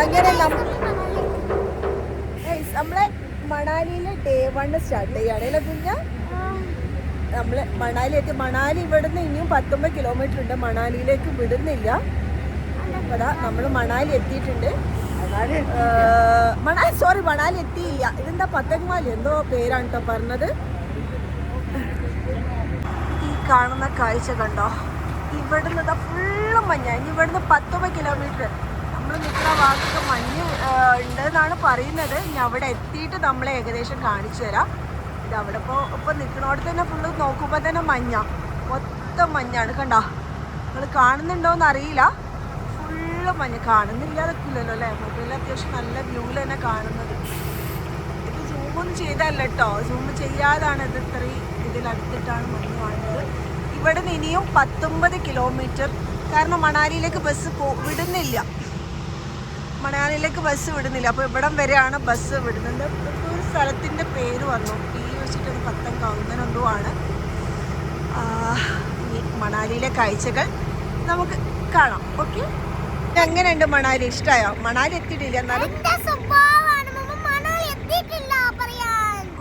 അങ്ങനെ നമ്മളെ മണാലിയിലെ day 1 start ചെയ്യുകയാണല്ലേ കുഞ്ഞ. നമ്മള് മണാലി ഇവിടുന്ന് ഇനിയും 19 കിലോമീറ്റർ ഉണ്ട്. മണാലിയിലേക്ക് വിടുന്നില്ല. അതാ നമ്മൾ മണാലി എത്തിയിട്ടുണ്ട്. മണാലി എത്തിയില്ല. ഇതെന്താ പത്തങ്മാലി എന്തോ പേരാണ് കേട്ടോ പറഞ്ഞത്. ഈ കാണുന്ന കാഴ്ച കണ്ടോ, ഇവിടുന്ന് ഫുള്ള് മഞ്ഞ. ഇനി ഇവിടുന്ന് 19 കിലോമീറ്റർ നമ്മൾ നിൽക്കുന്ന ഭാഗത്ത് മഞ്ഞ് ഉണ്ടെന്നാണ് പറയുന്നത്. ഇനി അവിടെ എത്തിയിട്ട് നമ്മളെ ഏകദേശം കാണിച്ചു തരാം. ഇത് അവിടെ ഇപ്പോൾ നിൽക്കണോടത്ത് തന്നെ ഫുള്ള് നോക്കുമ്പോൾ തന്നെ മൊത്തം മഞ്ഞാണ്. കണ്ടോ, നിങ്ങൾ കാണുന്നുണ്ടോയെന്ന് അറിയില്ല. ഫുള്ള് മഞ്ഞ് കാണുന്നില്ലാതൊക്കില്ലല്ലോ അല്ലേ. മൊബൈലിൽ അത്യാവശ്യം നല്ല വ്യൂവിൽ തന്നെ കാണുന്നത്. ഇത് സൂം ചെയ്തല്ല കേട്ടോ, സൂം ചെയ്യാതാണ് ഇത്. ഇത്രയും ഇതിലടുത്തിട്ടാണ് മഞ്ഞ് കാണുന്നത്. ഇവിടെ നിന്ന് ഇനിയും 19 കിലോമീറ്റർ. കാരണം മണാലിയിലേക്ക് ബസ് വിടുന്നില്ല. അപ്പോൾ ഇവിടം വരെയാണ് ബസ് വിടുന്നത്. ഒരു സ്ഥലത്തിൻ്റെ പേര് വന്നു, ഈ വെച്ചിട്ടൊരു പത്തങ്കാവ് ഇങ്ങനെ എന്തോ ആണ്. ഈ മണാലിയിലെ കാഴ്ചകൾ നമുക്ക് കാണാം. ഓക്കെ, എങ്ങനെയുണ്ട് മണാലി? ഇഷ്ടമായോ? മണാലി എത്തിയിട്ടില്ല എന്നാലും.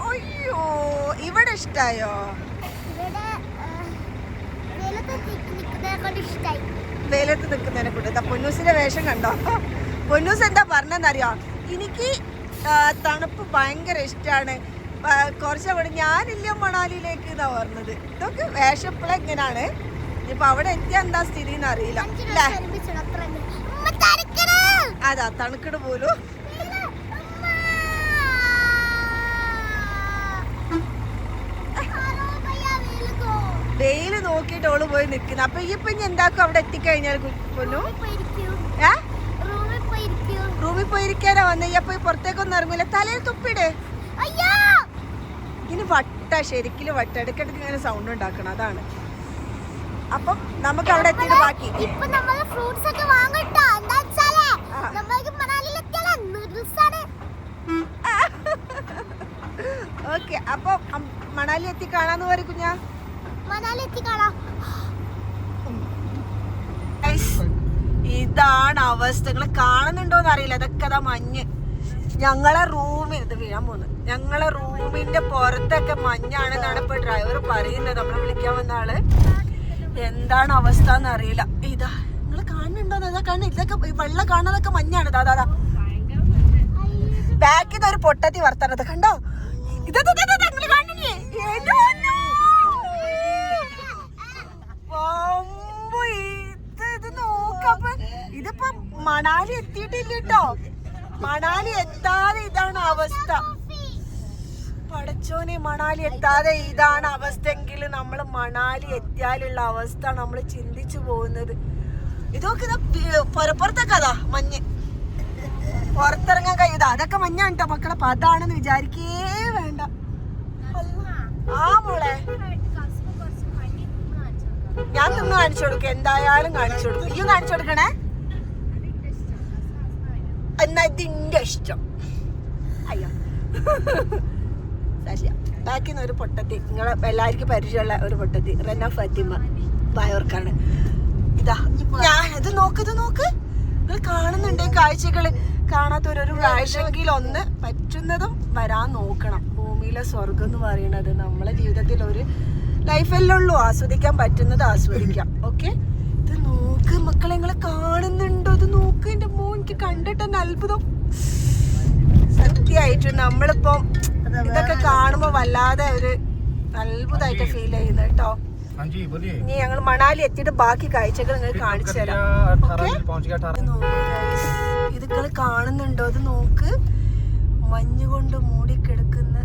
അയ്യോ, ഇവിടെ ഇഷ്ടായോ? വെയിലത്ത് നിൽക്കുന്നതിനെ കൊണ്ട് പൊന്നൂസിന്റെ വേഷം കണ്ടോ? പൊന്നൂസ് എന്താ പറഞ്ഞെന്നറിയോ, എനിക്ക് തണുപ്പ് ഭയങ്കര ഇഷ്ടമാണ്, കുറച്ചുകൂടെ ഞാനില്ല മണാലിയിലേക്ക് എന്നാ പറഞ്ഞത്. ഇതൊക്കെ വേഷപ്പിള എങ്ങനെയാണ്. ഇപ്പൊ അവിടെ എത്തിയാ എന്താ സ്ഥിതി എന്ന് അറിയില്ല. അതാ തണുക്കട് പോലും. വെയില് നോക്കിയിട്ട് ഓള് പോയി നിൽക്കുന്നു. അപ്പൊ ഈ ഇപ്പൊ ഇനി എന്താക്കും അവിടെ എത്തിക്കഴിഞ്ഞാൽ? പൊന്നു റൂമിൽ പോയിരിക്കാനാ വന്നേ. അപ്പൊ പുറത്തേക്കൊന്നും ഇറങ്ങില്ല. തലയിൽ തുപ്പിട്. ഇനി ശരിക്കും വട്ട ഇടയ്ക്കിടയ്ക്ക് ഇങ്ങനെ സൗണ്ട് ഉണ്ടാക്കണം. അതാണ്. അപ്പം നമുക്ക് അവിടെ എത്തിയിട്ട് ബാക്കി ഓക്കെ. അപ്പൊ മണാലി എത്തി കാണാന്ന് പറയും കുഞ്ഞാ. ഇതാണ് അവസ്ഥ. നിങ്ങൾ കാണുന്നുണ്ടോന്ന് അറിയില്ല. അതൊക്കെ അതാ മഞ്ഞ്. ഞങ്ങളെ റൂമിൽ ഇത് വീഴാൻ പോകുന്നു. ഞങ്ങളെ റൂമിന്റെ പുറത്തൊക്കെ മഞ്ഞാണെന്നാണ് ഇപ്പൊ ഡ്രൈവർ പറയുന്നത്. നമ്മളെ വിളിക്കാൻ വന്ന ആള്. എന്താണ് അവസ്ഥ എന്ന് അറിയില്ല. ഇതാ നിങ്ങൾ കാണുന്നുണ്ടോന്ന്? അതാ കാണുന്ന ഇതൊക്കെ വെള്ളം കാണുന്നതൊക്കെ മഞ്ഞാണ്. അതാ ബാക്കിൽ നിന്ന് ഒരു പൊട്ടത്തി വർത്താനത് കണ്ടോ? ഇതിപ്പോ മണാലി എത്തിയിട്ടില്ല കേട്ടോ. മണാലി എത്താതെ ഇതാണ് അവസ്ഥ. പടച്ചോനെ, മണാലി എത്താതെ ഇതാണ് അവസ്ഥ എങ്കിൽ നമ്മൾ മണാലി എത്തിയാലുള്ള അവസ്ഥ നമ്മൾ ചിന്തിച്ചു പോകുന്നത്. ഇതൊക്കെ പുറത്തൊക്കെ അതാ മഞ്ഞ്. പുറത്തിറങ്ങാൻ കഴിയുക അതൊക്കെ മഞ്ഞാണ് കേട്ടോ മക്കളെ. അപ്പൊ അതാണെന്ന് വിചാരിക്കേ വേണ്ട. ആ മോളെ, ഞാൻ നിന്ന് കാണിച്ചു കൊടുക്കും. എന്തായാലും കാണിച്ചു കൊടുക്കും. ഇയ്യും കാണിച്ചു കൊടുക്കണേ. എന്നാ ഇതിന്റെ ഇഷ്ടം. അയ്യോ, ബാക്കിൽ നിന്ന് ഒരു പൊട്ടത്തി. നിങ്ങളെ എല്ലാവർക്കും പരിചയമുള്ള ഒരു പൊട്ടത്തി, റെന ഫാത്തിമ ബായോർക്കാണ്. ഇതാ ഇത് നോക്ക് നിങ്ങൾ കാണുന്നുണ്ട് കാഴ്ചകള്. കാണാത്തൊരു കാഴ്ചയെങ്കിലും ഒന്ന് പറ്റുന്നതും വരാൻ നോക്കണം. ഭൂമിയിലെ സ്വർഗം എന്ന് പറയുന്നത് നമ്മളെ ജീവിതത്തിൽ ഒരു ലൈഫല്ലേ ഉള്ളൂ. ആസ്വദിക്കാൻ പറ്റുന്നത് ആസ്വദിക്കാം. ഓക്കെ, ഇത് നോക്ക് മക്കളെ, നിങ്ങളെ കാണുന്നുണ്ടോ? ഇത് നോക്ക്. എന്റെ മോൻ, എനിക്ക് കണ്ടിട്ട് തന്നെ അത്ഭുതം. സത്യമായിട്ട് നമ്മളിപ്പം ഇതൊക്കെ കാണുമ്പോ വല്ലാതെ ഒരു അത്ഭുതമായിട്ട് ഫീൽ ചെയ്യുന്നത് കേട്ടോ. ഇനി ഞങ്ങൾ മണാലി എത്തിയിട്ട് ബാക്കി കാഴ്ചകൾ നിങ്ങൾക്ക് കാണിച്ചു തരാം. ഇത് നിങ്ങൾ കാണുന്നുണ്ടോ? അത് നോക്ക്. മഞ്ഞുകൊണ്ട് മൂടിക്കിടക്കുന്ന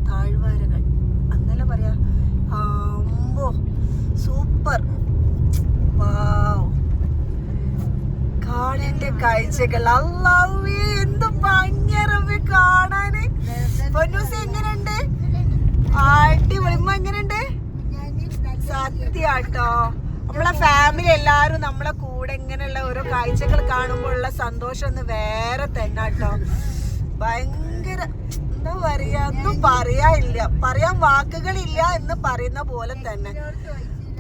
താഴ്വാരകൾ എന്നല്ല പറയാ. അമ്പോ, സൂപ്പർ. വാവ്, കാണേണ്ട കാഴ്ചകൾ. അല്ലാഹുവേ, എന്ത് ഭംഗിയാ കാണാന്. പൊന്നൂസ് എങ്ങനെയുണ്ട്? അടിപൊളി. എങ്ങനെയുണ്ട്? സത്യാട്ടോ, നമ്മളെ ഫാമിലി എല്ലാരും നമ്മളെ കൂടെ ഇങ്ങനെയുള്ള ഓരോ കാഴ്ചകൾ കാണുമ്പോൾ ഉള്ള സന്തോഷം ഒന്ന് വേറെ തന്നെ കേട്ടോ. ഭയങ്കര എന്താ പറയാ, ഒന്നും പറയാനില്ല, പറയാൻ വാക്കുകളില്ല എന്ന് പറയുന്ന പോലെ തന്നെ.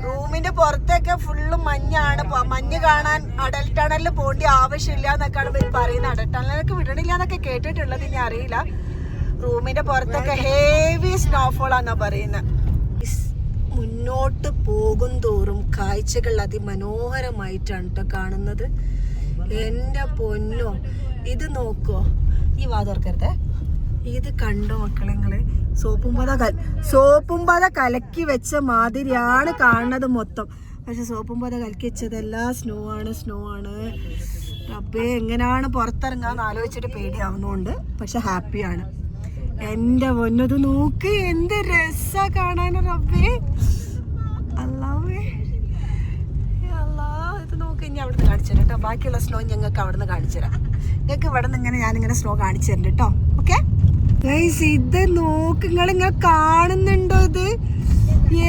റൂമിന്റെ പുറത്തൊക്കെ ഫുള്ള് മഞ്ഞാണ്. മഞ്ഞ് കാണാൻ അടൽ ടണലിൽ പോകേണ്ട ആവശ്യമില്ല എന്നൊക്കെയാണ് ഇവർ പറയുന്നത്. അടൽ ടണലൊക്കെ വിടണില്ല എന്നൊക്കെ കേട്ടിട്ടുള്ളത്, ഇനി അറിയില്ല. റൂമിന്റെ പുറത്തൊക്കെ ഹെവി സ്നോഫോൾ ആണെന്നാ പറയുന്നത്. മുന്നോട്ട് പോകും തോറും കാഴ്ചകൾ അതിമനോഹരമായിട്ടാണ് കേട്ടോ കാണുന്നത്. എന്റെ പൊന്നോ, ഇത് നോക്കോ, ഈ വാതോർക്കരുതേ, ഇത് കണ്ടോ മക്കളെ നിങ്ങള്. സോപ്പും പത കലക്കി വെച്ച മാതിരിയാണ് കാണുന്നത് മൊത്തം. പക്ഷെ സോപ്പും പത കലക്കി വെച്ചതെല്ലാം സ്നോ ആണ്. റബ്ബേ, എങ്ങനെയാണ് പുറത്തിറങ്ങാന്ന് ആലോചിച്ചിട്ട് പേടിയാവുന്നുണ്ട്. പക്ഷെ ഹാപ്പിയാണ്. എന്റെ പൊന്നത് നോക്ക്, എന്ത് രസാ കാണാൻ റബ്ബേ. അല്ലാവേ അല്ലാ, ഇത് നോക്ക്. ഇനി അവിടുന്ന് കാണിച്ചു തരാം കേട്ടോ. ബാക്കിയുള്ള സ്നോ ഞങ്ങൾക്ക് അവിടുന്ന് കാണിച്ചു തരാം. ഞങ്ങൾക്ക് ഇവിടെ നിന്ന് ഞാനിങ്ങനെ സ്നോ കാണിച്ചു തരുന്നുണ്ട് കേട്ടോ. ഓക്കെ ഗൈസ്, ഇത് നോക്ക്, നിങ്ങൾ കാണുന്നുണ്ടോ? ഇത്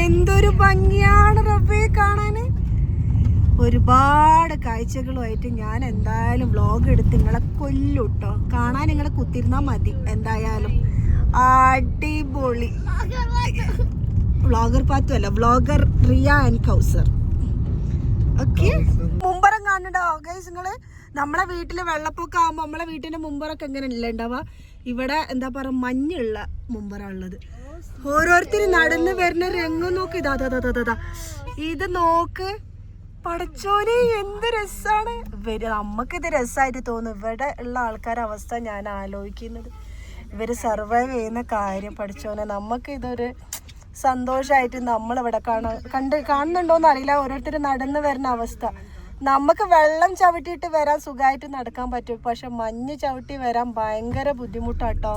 എന്തൊരു ഭംഗിയാണ് റബ്ബേ കാണാന്. ഒരുപാട് കാഴ്ചകളുമായിട്ട് ഞാൻ എന്തായാലും വ്ളോഗ് എടുത്ത് നിങ്ങളെ കൊല്ലും കേട്ടോ. കാണാൻ നിങ്ങളെ കുത്തിരുന്നാ മതി. എന്തായാലും അടിപൊളി. വ്ളോഗർ പാത്തു അല്ല, vlogger Riya and Kausar. Okay, മുമ്പറം കാണുന്നുണ്ടോ ഗൈസ് നിങ്ങള്? നമ്മളെ വീട്ടില് വെള്ളപ്പൊക്കം ആകുമ്പോ നമ്മളെ വീട്ടിന്റെ മുമ്പറൊക്കെ എങ്ങനെ ഇല്ല ഉണ്ടാവുക? ഇവിടെ എന്താ പറയാ, മഞ്ഞുള്ള മുമ്പറാ ഉള്ളത്. ഓരോരുത്തരും നടന്ന് വരുന്ന രംഗം നോക്ക്. ഇതാ ഇത് നോക്ക് പടച്ചോനെ, എന്ത് രസാണ്. നമുക്കിത് രസമായിട്ട് തോന്നും. ഇവിടെ ഉള്ള ആൾക്കാരുടെ അവസ്ഥ ഞാൻ ആലോചിക്കുന്നത്. ഇവര് സർവൈവ് ചെയ്യുന്ന കാര്യം പഠിച്ചോനെ, നമുക്ക് ഇതൊരു സന്തോഷമായിട്ട് നമ്മളിവിടെ കാണുന്നുണ്ടോന്ന് അറിയില്ല. ഓരോരുത്തർ നടന്നു വരുന്ന അവസ്ഥ. നമുക്ക് വെള്ളം ചവിട്ടിയിട്ട് വരാൻ സുഖമായിട്ട് നടക്കാൻ പറ്റും. പക്ഷെ മഞ്ഞ് ചവിട്ടി വരാൻ ഭയങ്കര ബുദ്ധിമുട്ടാട്ടോ.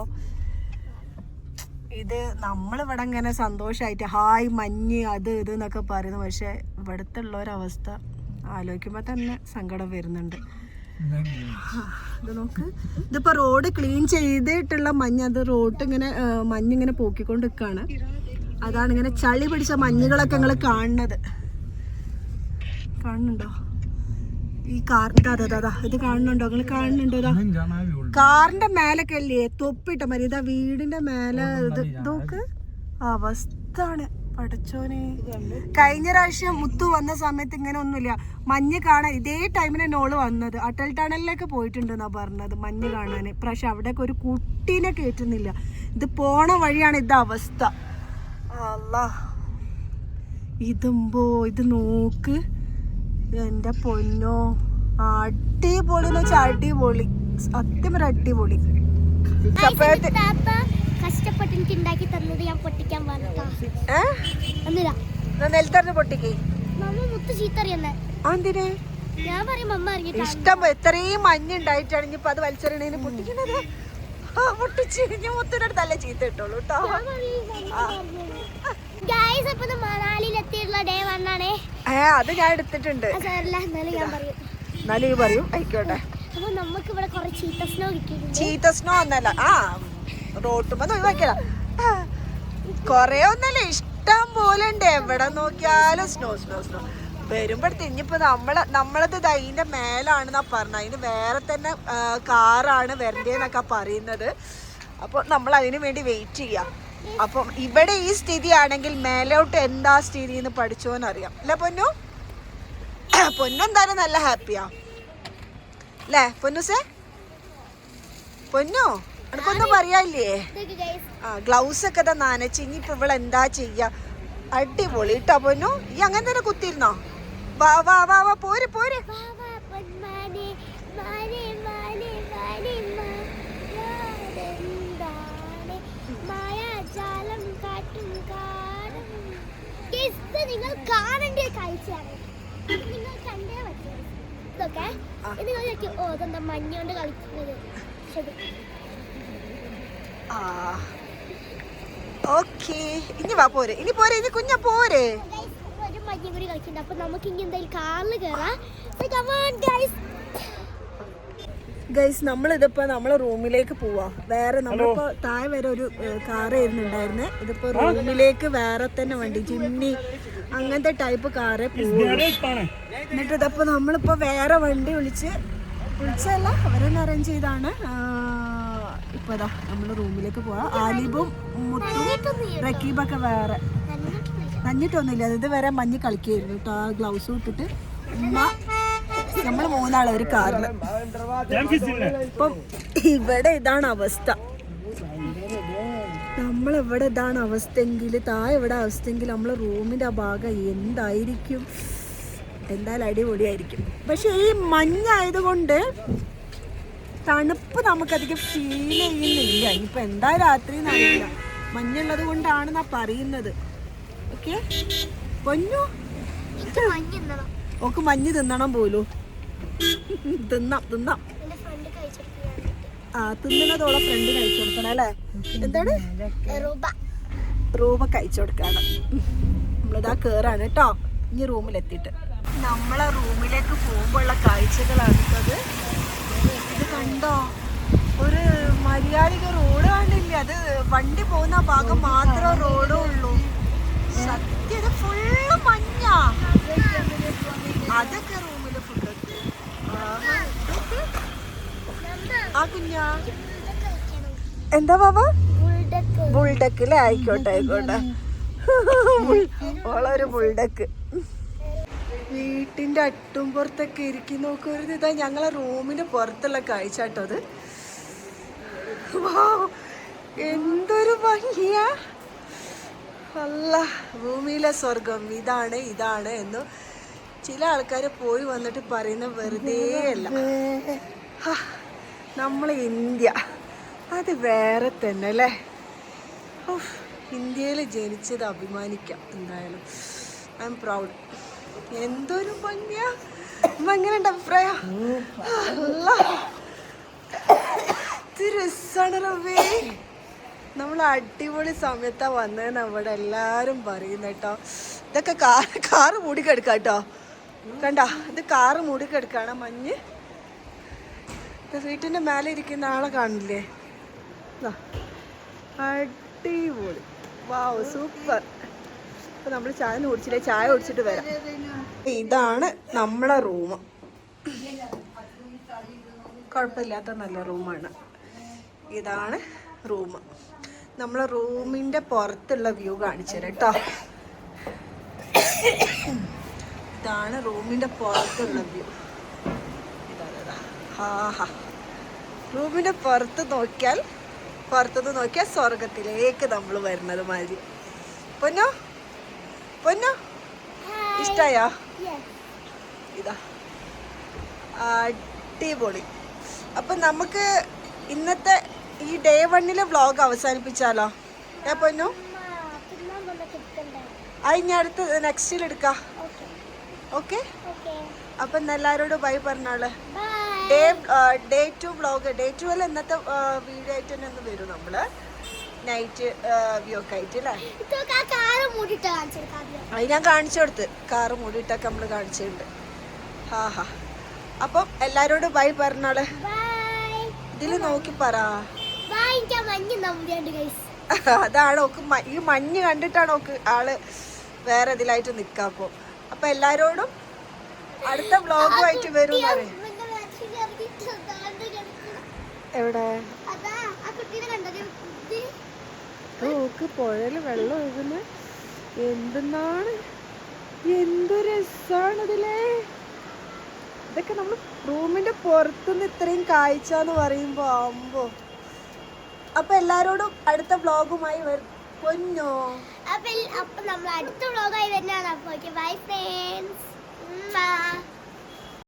ഇത് നമ്മളിവിടെ ഇങ്ങനെ സന്തോഷമായിട്ട് ഹായ് മഞ്ഞ് അത് ഇത് എന്നൊക്കെ പറയുന്നു. പക്ഷെ ഇവിടുത്തെ ഉള്ളൊരവസ്ഥ ആലോചിക്കുമ്പോൾ തന്നെ സങ്കടം വരുന്നുണ്ട്. ഇത് നോക്ക്, ഇതിപ്പോൾ റോഡ് ക്ലീൻ ചെയ്തിട്ടുള്ള മഞ്ഞ്, അത് റോഡ് ഇങ്ങനെ മഞ്ഞിങ്ങനെ പോക്കിക്കൊണ്ട് നിൽക്കുകയാണ്. അതാണ് ഇങ്ങനെ ചളി പിടിച്ച മഞ്ഞുകളൊക്കെ നിങ്ങൾ കാണുന്നുണ്ടോ? ഈ കാറിന്റെ ഇത് കാണുന്നുണ്ടോ? നിങ്ങൾ കാണുന്നുണ്ടോ? കാറിന്റെ മേലൊക്കെ അല്ലേ തൊപ്പിട്ട മതി. ഇതാ വീടിന്റെ മേലെ ഇത് നോക്ക് അവസ്ഥയാണ് പഠിച്ചോനെ. കഴിഞ്ഞ പ്രാവശ്യം മുത്തു വന്ന സമയത്ത് ഇങ്ങനെ ഒന്നുമില്ല, മഞ്ഞ് കാണാൻ. ഇതേ ടൈമിന് നോള് വന്നത് അടൽ ടണലിലേക്ക് പോയിട്ടുണ്ടെന്നാ പറഞ്ഞത് മഞ്ഞ് കാണാന്. പക്ഷെ അവിടെയൊക്കെ ഒരു കുട്ടീനെ കയറ്റുന്നില്ല. ഇത് പോണ വഴിയാണ് ഇത് അവസ്ഥ. അല്ലാ, ഇത് നോക്ക് എന്റെ പൊന്നോ, അടിപൊളി എന്ന് വെച്ചാൽ അടിപൊളി, സത്യം ഒരു അടിപൊളി. കഷ്ടപ്പെട്ട് ഉണ്ടാക്കി തന്നത് ഞാൻ പൊട്ടിക്കാൻ നെൽത്തറിഞ്ഞ് പൊട്ടിക്കേ. ഇഷ്ടം ഇത്രയും മഞ്ഞുണ്ടായിട്ടാണ് ഇനിയിപ്പോ അത് വലിച്ചെറിയണേന് പൊട്ടിക്കുന്നത്. പൊട്ടിച്ച് ഇനി മുത്തിനടുത്തല്ല ചീത്ത ഇട്ടോളൂ കേട്ടോ. അത് ഞാൻ എടുത്തിട്ടുണ്ട്. എന്നാലും പറയൂ, ആയിക്കോട്ടെ. ചീത്ത സ്നോ ഒന്നല്ല, റോട്ടുമ്പോ ഒഴിവാക്കിയതാ. കൊറേ ഒന്നല്ല, ഇഷ്ടം പോലെ ഉണ്ട്. എവിടെ നോക്കിയാലും സ്നോ വരുമ്പോഴത്തെ. ഇനിയിപ്പോ നമ്മളത് അതിന്റെ മേലാണെന്നാ പറഞ്ഞ. അതിന് വേറെ തന്നെ കാറാണ് വരണ്ടേന്നൊക്കെ പറയുന്നത്. അപ്പൊ നമ്മൾ അതിനു വേണ്ടി വെയിറ്റ് ചെയ്യാം. അപ്പം ഇവിടെ ഈ സ്ഥിതിയാണെങ്കിൽ മേലോട്ട് എന്താ സ്ഥിതി എന്ന് പഠിച്ചോന്നറിയാം. അല്ല പൊന്നു? പൊന്നെന്തായാലും നല്ല ഹാപ്പിയാ അല്ലേ പൊന്നുസേ? പൊന്നു എനിക്കൊന്നും പറയാല്ലേ? ഗ്ലൗസ് ഒക്കെ ഇതാ നനച്ച്. ഇനിയിപ്പോ ഇവിടെ എന്താ ചെയ്യാ? അടിപൊളി കേട്ടോ പൊന്നു. ഈ അങ്ങനെ തന്നെ കുത്തിരുന്നോ? വാ വാ വാ വാ, പോര് പോര്. നിങ്ങൾ കാണേണ്ട കാഴ്ചയാണ്. നിങ്ങൾ കണ്ടേ പറ്റും. ഇതൊക്കെ നിങ്ങൾ മഞ്ഞോണ്ട് കളിക്കുന്നത്. ഓക്കേ, ഇനി വാ പോരെ, ഇനി പോരെ, ഇനി കുഞ്ഞ പോരെ. ഒരു മഞ്ഞും കൂടി കളിക്കുന്നുണ്ട്. അപ്പൊ നമുക്ക് ഇനി എന്തായാലും കാറിൽ കയറാം. ഗൈസ്, നമ്മളിതിപ്പോ നമ്മളെ റൂമിലേക്ക് പോവാ. വേറെ നമ്മളിപ്പോ താഴെ വരെ ഒരു കാറായിരുന്നു ഉണ്ടായിരുന്നെ. ഇതിപ്പോ റൂമിലേക്ക് വേറെ തന്നെ വണ്ടി, ജിമ്മി അങ്ങനത്തെ ടൈപ്പ് കാറേ പോവുള്ളൂ. എന്നിട്ട് ഇതപ്പോ നമ്മളിപ്പോ വേറെ വണ്ടി വിളിച്ചല്ല, അവരെന്നെ അറേഞ്ച് ചെയ്താണ്. ഇപ്പൊ ഇതാ നമ്മള് റൂമിലേക്ക് പോവാ. ആലിബും മുത്തും റക്കീബൊക്കെ വേറെ. നഞ്ഞിട്ടൊന്നുമില്ല, ഇതുവരെ മഞ്ഞ് കളിക്കായിരുന്നു കേട്ടോ. ആ ഗ്ലൗസ് ഇട്ടിട്ട് ഉമ്മ നമ്മൾ മൂന്നാളെ ഒരു കാറിൽ. ഇപ്പം ഇവിടെ ഇതാണ് അവസ്ഥ, നമ്മളിവിടെ ഇതാണ് അവസ്ഥയെങ്കിൽ താഴെ ഇവിടെ അവസ്ഥയെങ്കിൽ നമ്മളെ റൂമിൻ്റെ ആ ഭാഗം എന്തായിരിക്കും? എന്തായാലും അടിപൊളിയായിരിക്കും. പക്ഷെ ഈ മഞ്ഞായതുകൊണ്ട് തണുപ്പ് നമുക്കധികം ഫീൽ ചെയ്യുന്നില്ല. ഇനിയിപ്പോൾ എന്താ രാത്രി എന്നറിയില്ല, മഞ്ഞുള്ളത് കൊണ്ടാണെന്നാ പറയുന്നത്. ഓക്കെ പൊന്നു, ഓക്ക് മഞ്ഞ് തിന്നണം പോലും. തിന്നാം ആ തിന്നണതോടെ ഫ്രണ്ട് കഴിച്ചു കൊടുക്കണം അല്ലേ? എന്താണ് റൂമ കഴിച്ചു കൊടുക്കണം. നമ്മളിതാ കേറാണ് കേട്ടോ ഇനി റൂമിലെത്തിയിട്ട്. നമ്മളെ റൂമിലേക്ക് പോകുമ്പോഴുള്ള കാഴ്ചകളാണിത്. ഇത് കണ്ടോ, ഒരു മര്യാദക റോഡ് കാണില്ല. അത് വണ്ടി പോകുന്ന ഭാഗം മാത്രമേ റോഡും ഉള്ളൂ. സത്യം ഫുള്ള് മഞ്ഞാ. അതൊക്കെ റൂമില് ഫുഡ് ആ കുഞ്ഞാ എന്താ ബാബ? ബുൾഡക്ക് അല്ലേ? ആയിക്കോട്ടെ ഓളൊരു ബുൾഡക്ക്. വീട്ടിന്റെ അട്ടും പുറത്തൊക്കെ ഇരിക്കും നോക്കരുത്. ഇതാ ഞങ്ങളെ റൂമിന്റെ പുറത്തുള്ള കാഴ്ച കേട്ടോ അത്. എന്തൊരു ഭംഗിയാ. അല്ല, ഭൂമിയിലെ സ്വർഗം ഇതാണ് എന്ന് ചില ആൾക്കാർ പോയി വന്നിട്ട് പറയുന്ന വെറുതെ അല്ല. നമ്മളെ ഇന്ത്യ അത് വേറെ തന്നെ അല്ലേ? ഇന്ത്യയിൽ ജനിച്ചത് അഭിമാനിക്കാം എന്തായാലും. I am proud. എന്തൊരു ഭംഗിയാ. എങ്ങനെയുണ്ട് അഭിപ്രായം? രസാണ്. നമ്മൾ അടിപൊളി സമയത്താ വന്നതെന്ന് അവിടെ എല്ലാരും പറയുന്ന കേട്ടോ. ഇതൊക്കെ കാറ് മൂടിക്കെടുക്കാം കേട്ടോ. കണ്ട, ഇത് കാറ് മൂടിക്കെടുക്കാണ് മഞ്ഞ്. വീട്ടിന്റെ മേലെ ഇരിക്കുന്ന ആളെ കാണില്ലേ? അടിപൊളി, വാവ്, സൂപ്പർ. അപ്പൊ നമ്മൾ ചായ കുടിച്ചില്ലേ? ചായ കുടിച്ചിട്ട് വരാം. ഇതാണ് നമ്മളെ റൂം. കുഴപ്പമില്ലാത്ത നല്ല റൂമാണ്. ഇതാണ് റൂം. നമ്മളെ റൂമിന്റെ പുറത്തുള്ള വ്യൂ കാണിച്ചു തരാം കേട്ടോ. ഇതാണ് റൂമിന്റെ പുറത്തുള്ള വ്യൂ. ആഹാ, റൂമിന്റെ പുറത്തുനിന്ന് നോക്കിയാൽ സ്വർഗത്തിലേക്ക് നമ്മൾ വരുന്നത് മാതിരി. പൊന്നോ ഇഷ്ടായോ? ഇതാ അടിപൊളി. അപ്പൊ നമുക്ക് ഇന്നത്തെ ഈ ഡേ 1 വ്ളോഗ് അവസാനിപ്പിച്ചാലോ? പൊന്നു ഇനി അടുത്ത് നെക്സ്റ്റിൽ എടുക്കാം. ഓക്കെ, അപ്പൊ എല്ലാവരോടും ബൈ പറഞ്ഞാള്. ഡേ 2 വ്ളോഗ്, ഡേ 2 അല്ല ഇന്നത്തെ വീഡിയോ ആയിട്ട് തന്നെ ഒന്ന് വരും. നമ്മള് നൈറ്റ് വ്യൂ ഒക്കെ ആയിട്ട് അല്ലേ? അത് ഞാൻ കാണിച്ചു കൊടുത്ത്. കാറ് മൂടിയിട്ടൊക്കെ നമ്മള് കാണിച്ചിട്ടുണ്ട്. ഹാ. അപ്പം എല്ലാരോടും ബൈ പറഞ്ഞാള്. ഇതില് നോക്കി പറ. അതാണ് ഓക്ക് ഈ മഞ്ഞ് കണ്ടിട്ടാണ് ഓക്ക് ആള് വേറെ ഇതിലായിട്ട് നിക്കാപ്പോ. അപ്പൊ എല്ലാരോടും അടുത്ത വ്ളോഗുമായിട്ട് വരും. എവിടെ ഓക്ക് പുഴയില് വെള്ളം ഒഴുകുന്ന എന്തെന്നാണ്, എന്തു രസാണിതിലേ. ഇതൊക്കെ നമ്മൾ റൂമിന്റെ പുറത്തുനിന്ന് ഇത്രയും കാഴ്ച എന്ന് പറയുമ്പോ ആവുമ്പോ. അപ്പൊ എല്ലാരോടും അടുത്ത വ്ളോഗുമായി പൊന്നോ. അപ്പൊ നമ്മൾ അടുത്ത വ്ളോഗായി വരുന്നതാണ്. അപ്പൊ ബൈ ഫ്രണ്ട്സ്.